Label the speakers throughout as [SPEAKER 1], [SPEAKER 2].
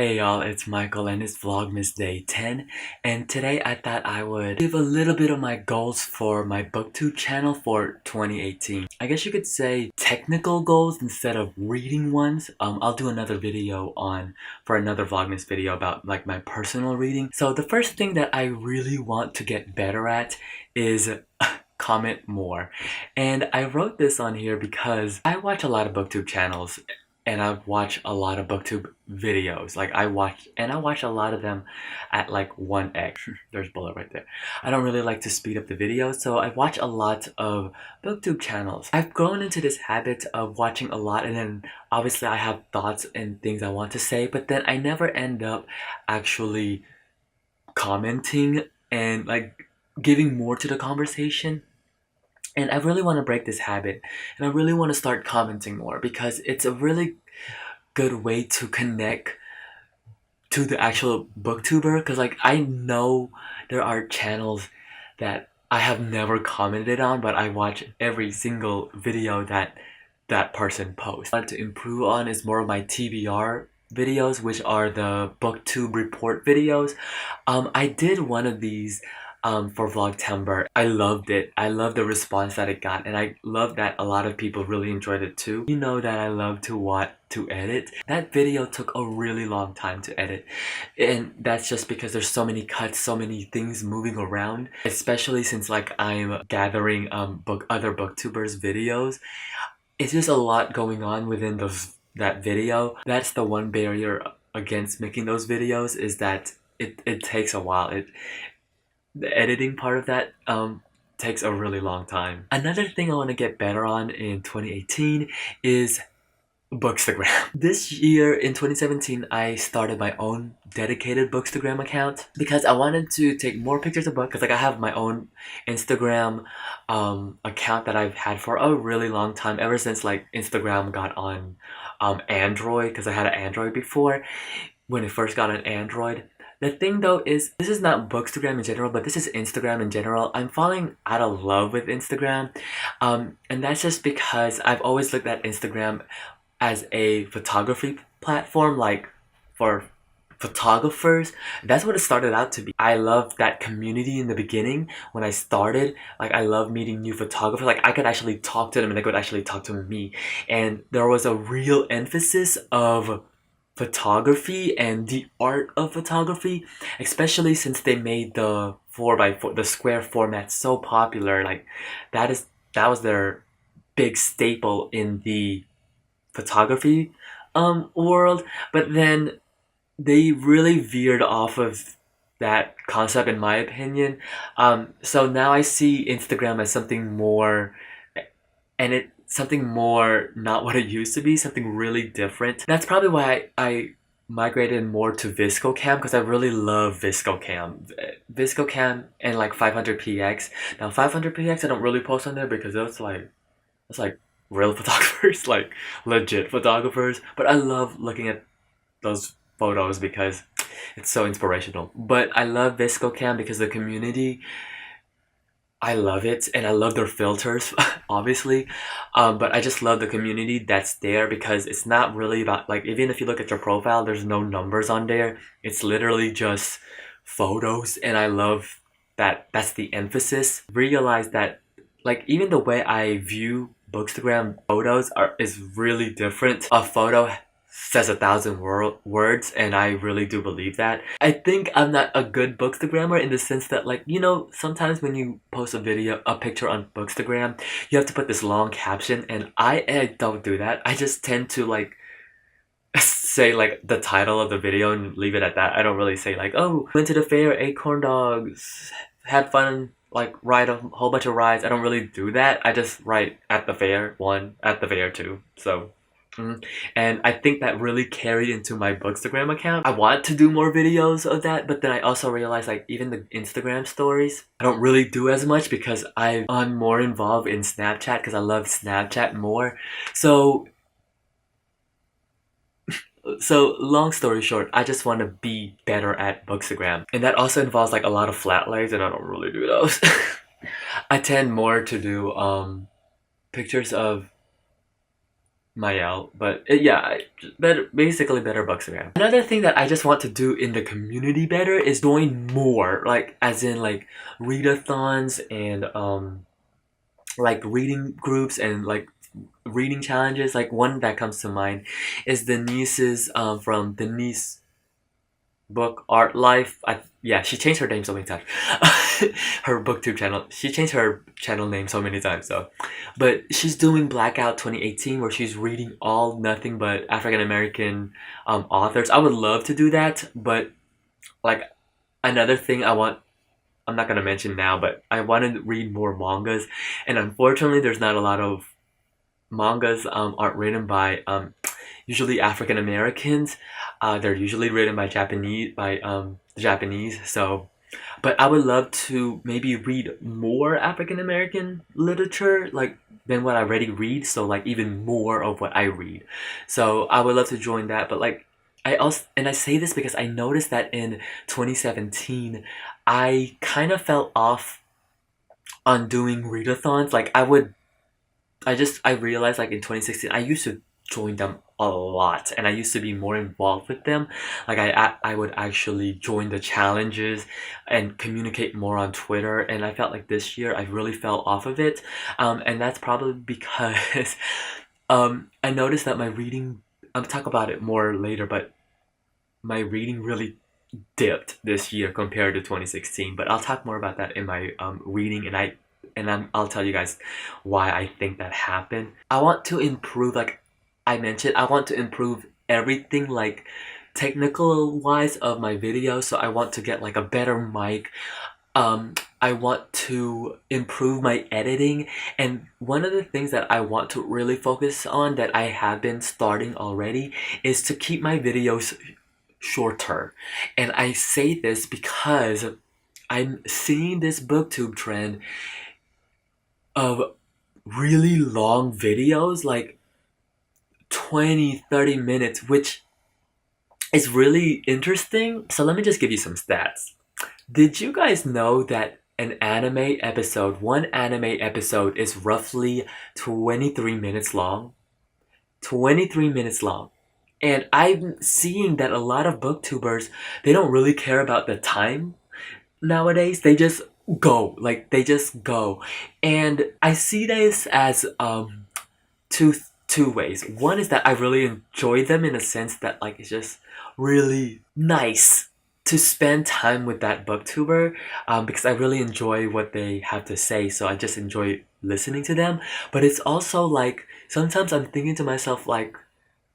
[SPEAKER 1] Hey y'all, it's Michael and it's Vlogmas Day 10, and today I thought I would give a little bit of my goals for my Booktube channel for 2018. I guess you could say technical goals instead of reading ones. I'll do another video for another Vlogmas video about like my personal reading. So the first thing that I really want to get better at is comment more. And I wrote this on here because I watch a lot of Booktube channels and I watch a lot of Booktube videos. Like I watch a lot of them at like 1x. There's bullet right there. I don't really like to speed up the videos, so I watch a lot of Booktube channels. I've grown into this habit of watching a lot, and then obviously I have thoughts and things I want to say, but then I never end up actually commenting and like giving more to the conversation. And I really want to break this habit, and I really want to start commenting more because it's a really good way to connect to the actual booktuber. Because like I know there are channels that I have never commented on, but I watch every single video that that person posts. What I want to improve on is more of my TBR videos, which are the Booktube report videos. I did one of these for Vlogtember. I loved it. I loved the response that it got, and I love that a lot of people really enjoyed it too. You know that I love to edit. That video took a really long time to edit, and that's just because there's so many cuts, so many things moving around, especially since like I'm gathering other booktubers videos. It's just a lot going on within that video. That's the one barrier against making those videos, is that it takes a while. The editing part of that takes a really long time. Another thing I want to get better on in 2018 is Bookstagram. This year in 2017, I started my own dedicated Bookstagram account because I wanted to take more pictures of books. Because like I have my own Instagram account that I've had for a really long time, ever since like Instagram got on Android, because I had an Android before when it first got on Android. The thing though is, this is not Bookstagram in general, but this is Instagram in general. I'm falling out of love with Instagram. And that's just because I've always looked at Instagram as a photography platform, like for photographers. That's what it started out to be. I loved that community in the beginning when I started. Like I love meeting new photographers. Like I could actually talk to them and they could actually talk to me. And there was a real emphasis of photography and the art of photography, especially since they made the 4x4, the square format, so popular. Like that was their big staple in the photography world. But then they really veered off of that concept, in my opinion. So now I see Instagram as something more, and something more not what it used to be, something really different. That's probably why I migrated more to VSCOcam, because I really love VSCOcam. VSCOcam and like 500px. Now 500px I don't really post on there because it's like real photographers, like legit photographers. But I love looking at those photos because it's so inspirational. But I love VSCOcam because the community, I love it, and I love their filters, obviously. But I just love the community that's there, because it's not really about, like, even if you look at your profile, there's no numbers on there. It's literally just photos, and I love that that's the emphasis. Realize that, like, even the way I view Bookstagram photos is really different. A photo says 1,000 words, and I really do believe that. I think I'm not a good Bookstagrammer in the sense that, like, you know, sometimes when you post a picture on Bookstagram, you have to put this long caption, and I don't do that. I just tend to like say like the title of the video and leave it at that. I don't really say like, oh, went to the fair, ate corn dogs, had fun, like ride a whole bunch of rides. I don't really do that. I just write at the fair 1, at the fair 2. So and I think that really carried into my Bookstagram account. I want to do more videos of that, but then I also realized, like, even the Instagram stories, I don't really do as much because I'm more involved in Snapchat, because I love Snapchat more. So long story short, I just want to be better at Bookstagram. And that also involves like a lot of flat lays, and I don't really do those. I tend more to do pictures of Mael, but yeah, basically better books again. Another thing that I just want to do in the community better is join more, like as in like readathons and like reading groups and like reading challenges. Like one that comes to mind is Denise's from Denise Book Art Life. Yeah, she changed her name so many times. Her booktube channel, she changed her channel name so many times though. But she's doing Blackout 2018 where she's reading all nothing but African American authors. I would love to do that, but like another thing I'm not gonna mention now, but I want to read more mangas, and unfortunately there's not a lot of mangas aren't written by usually African Americans. They're usually written by Japanese. So, but I would love to maybe read more African American literature like than what I already read. So like even more of what I read. So I would love to join that. But like I say this because I noticed that in 2017 I kind of fell off on doing readathons. Like I realized like in 2016 I used to join them a lot and I used to be more involved with them. Like I would actually join the challenges and communicate more on Twitter, and I felt like this year I really fell off of it. And that's probably because I noticed that my reading, I'll talk about it more later, but my reading really dipped this year compared to 2016. But I'll talk more about that in my reading, and I'll tell you guys why I think that happened. I want to improve, like I mentioned, I want to improve everything like technical wise of my videos. So I want to get like a better mic. I want to improve my editing, and one of the things that I want to really focus on that I have been starting already is to keep my videos shorter. And I say this because I'm seeing this booktube trend of really long videos, like 20-30 minutes, which is really interesting. So let me just give you some stats. Did you guys know that one anime episode is roughly 23 minutes long? 23 minutes long. And I'm seeing that a lot of booktubers, they don't really care about the time nowadays. They just go. Like, they just go. And I see this as two ways. One is that I really enjoy them in a sense that like it's just really nice to spend time with that booktuber, because I really enjoy what they have to say, so I just enjoy listening to them. But it's also like sometimes I'm thinking to myself like,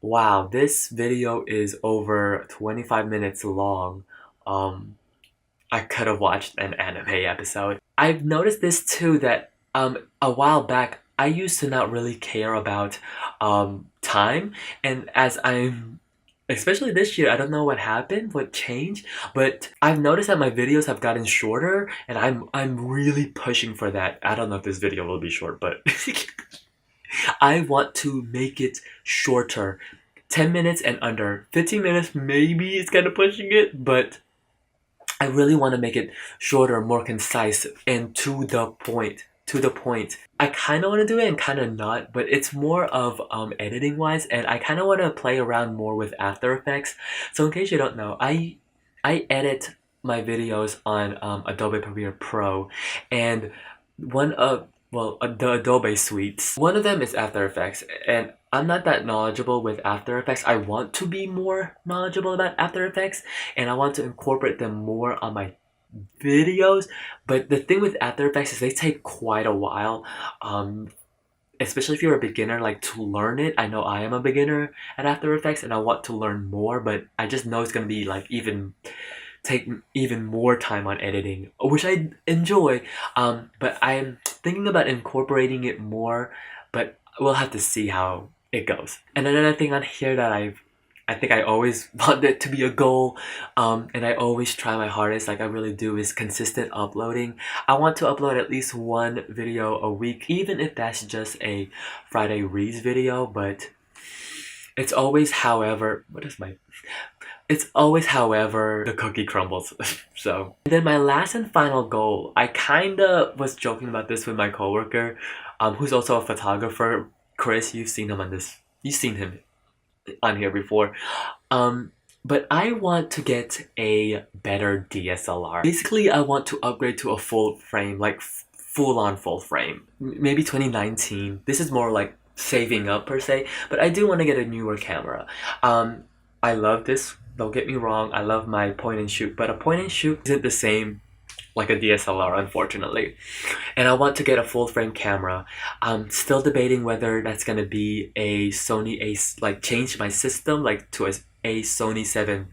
[SPEAKER 1] wow, this video is over 25 minutes long. I could have watched an anime episode. I've noticed this too, that a while back I used to not really care about time, and as I'm, especially this year, I don't know what happened, what changed, but I've noticed that my videos have gotten shorter, and I'm really pushing for that. I don't know if this video will be short, but I want to make it shorter. 10 minutes and under. 15 minutes maybe is kind of pushing it, but I really want to make it shorter, more concise, and to the point. I kind of want to do it and kind of not, but it's more of editing wise, and I kind of want to play around more with After Effects. So in case you don't know, I edit my videos on Adobe Premiere Pro, and the Adobe suites. One of them is After Effects, and I'm not that knowledgeable with After Effects. I want to be more knowledgeable about After Effects, and I want to incorporate them more on my videos. But the thing with After Effects is they take quite a while, especially if you're a beginner, like to learn it. I know I am a beginner at After Effects and I want to learn more, but I just know it's gonna be like take even more time on editing, which I enjoy. But I'm thinking about incorporating it more, but we'll have to see how it goes. And another thing on here that I think I always want it to be a goal, and I always try my hardest, like I really do, is consistent uploading. I want to upload at least one video a week, even if that's just a Friday Reads video, but it's always however the cookie crumbles. So, and then my last and final goal, I kinda was joking about this with my coworker, who's also a photographer. Chris, you've seen him on this You've seen him on here before. But I want to get a better DSLR. Basically, I want to upgrade to a full frame, like full-on full frame. Maybe 2019. This is more like saving up per se, but I do want to get a newer camera. I love this, don't get me wrong, I love my point and shoot, but a point and shoot isn't the same like a DSLR, unfortunately. And I want to get a full frame camera. I'm still debating whether that's gonna be a Sony like change my system like to a Sony 7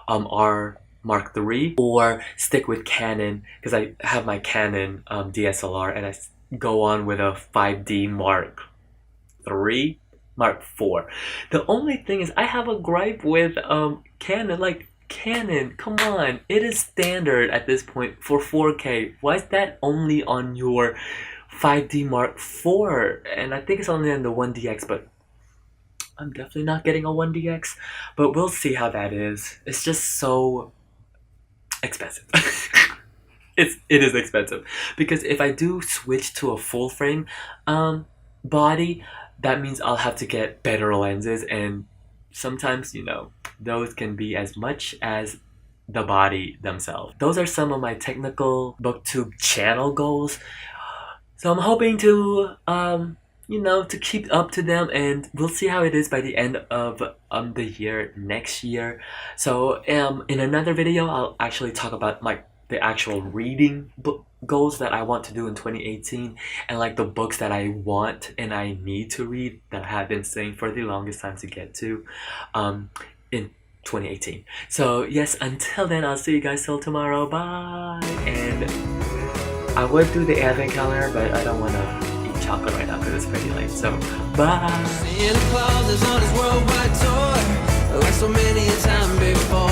[SPEAKER 1] R Mark III, or stick with Canon, because I have my Canon DSLR and I go on with a 5D Mark III, Mark IV. The only thing is I have a gripe with Canon. Like, Canon, come on, it is standard at this point for 4K. Why is that only on your 5D Mark IV? And I think it's only on the 1DX, but I'm definitely not getting a 1DX. But we'll see how that is. It's just so expensive. It is expensive, because if I do switch to a full frame body, that means I'll have to get better lenses, and sometimes, you know, those can be as much as the body themselves. Those are some of my technical Booktube channel goals. So I'm hoping to, you know, to keep up to them, and we'll see how it is by the end of the year next year. So in another video, I'll actually talk about like the actual reading book goals that I want to do in 2018, and like the books that I want and I need to read that I have been saying for the longest time to get to in 2018. So yes, until then, I'll see you guys till tomorrow. Bye. And I would do the advent calendar, but I don't want to eat chocolate right now because it's pretty late. So bye. Santa Claus is on his worldwide tour, like so many a time before.